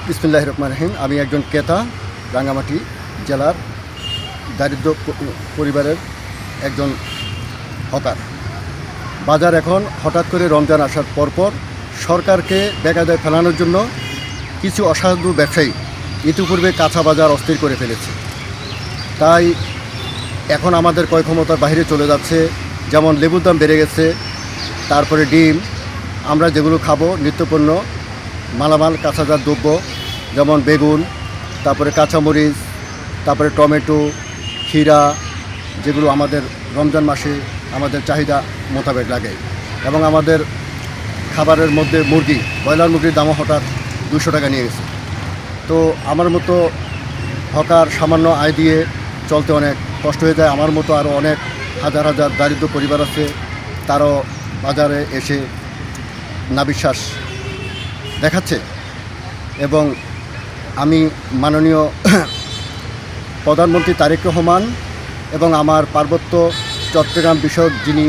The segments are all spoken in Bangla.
বিসমিল্লাহির রহমানির রহিম। আমি একজন ক্রেতা, রাঙ্গামাটি জেলার দারিদ্র পরিবারের একজন হকার। বাজার এখন হঠাৎ করে রমজান আসার পরপর সরকারকে বেকায়দায় ফেলানোর জন্য কিছু অসাধু ব্যবসায়ী ইতিপূর্বে কাঁচা বাজার অস্থির করে ফেলেছে। তাই এখন আমাদের ক্রয় ক্ষমতার বাইরে চলে যাচ্ছে। যেমন লেবুর দাম বেড়ে গেছে, তারপরে ডিম, আমরা যেগুলো খাবো নিত্যপণ্য মালামাল কাঁচাজাত দ্রব্য যেমন বেগুন, তারপরে কাঁচামরিচ, তারপরে টমেটো, ক্ষীরা, যেগুলো আমাদের রমজান মাসে আমাদের চাহিদা মোতাবেক লাগে। এবং আমাদের খাবারের মধ্যে মুরগি, ব্রয়লার মুরগির দামও হঠাৎ 200 টাকা নিয়ে গেছে। তো আমার মতো হকার সামান্য আয় দিয়ে চলতে অনেক কষ্ট হয়ে যায়। আমার মতো আরও অনেক হাজার হাজার দারিদ্র পরিবার আছে, তারও বাজারে এসে নাবিশ্বাস দেখাচ্ছে। এবং আমি মাননীয় প্রধানমন্ত্রী তারেক রহমান এবং আমার পার্বত্য চট্টগ্রাম বিষয়ক যিনি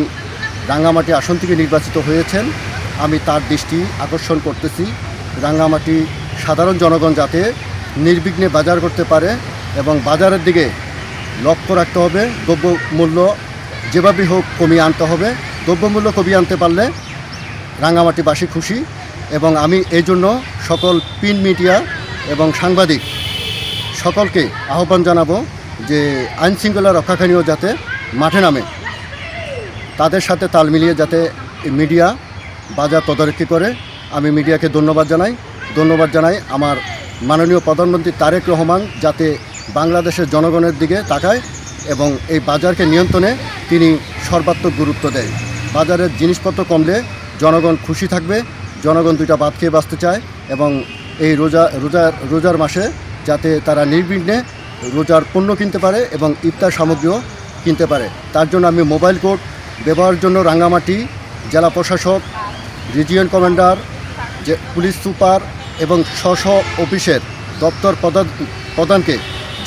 রাঙ্গামাটি আসন থেকে নির্বাচিত হয়েছেন, আমি তার দৃষ্টি আকর্ষণ করতেছি। রাঙ্গামাটি সাধারণ জনগণ যাতে নির্বিঘ্নে বাজার করতে পারে এবং বাজারের দিকে লক্ষ্য রাখতে হবে। দ্রব্যমূল্য যেভাবেই হোক কমিয়ে আনতে হবে। দ্রব্যমূল্য কমিয়ে আনতে পারলে রাঙ্গামাটিবাসী খুশি। এবং আমি এই জন্য সকল প্রিন্ট মিডিয়া এবং সাংবাদিক সকলকে আহ্বান জানাবো যে আইনশৃঙ্খলা রক্ষাকারীও যাতে মাঠে নামে, তাদের সাথে তাল মিলিয়ে যাতে মিডিয়া বাজার তদারকি করে। আমি মিডিয়াকে ধন্যবাদ জানাই আমার মাননীয় প্রধানমন্ত্রী তারেক রহমান যাতে বাংলাদেশের জনগণের দিকে তাকায় এবং এই বাজারকে নিয়ন্ত্রণে তিনি সর্বাত্মক গুরুত্ব দেয়। বাজারের জিনিসপত্র কমলে জনগণ খুশি থাকবে, জনগণ দুইটা ভাত খেয়ে বাঁচতে চায় এবং এই রোজার মাসে যাতে তারা নির্বিঘ্নে রোজার পণ্য কিনতে পারে এবং ইফতার সামগ্রীও কিনতে পারে। তার জন্য আমি মোবাইল কোড ব্যবহারের জন্য রাঙ্গামাটি জেলা প্রশাসক, রিজিয়ন কমান্ডার, পুলিশ সুপার এবং স্ব অফিসের দপ্তর প্রধানকে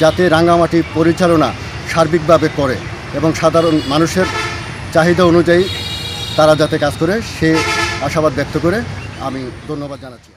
যাতে রাঙ্গামাটি পরিচালনা সার্বিকভাবে করে এবং সাধারণ মানুষের চাহিদা অনুযায়ী তারা যাতে কাজ করে সে আশাবাদ ব্যক্ত করে আমি ধন্যবাদ জানাচ্ছি।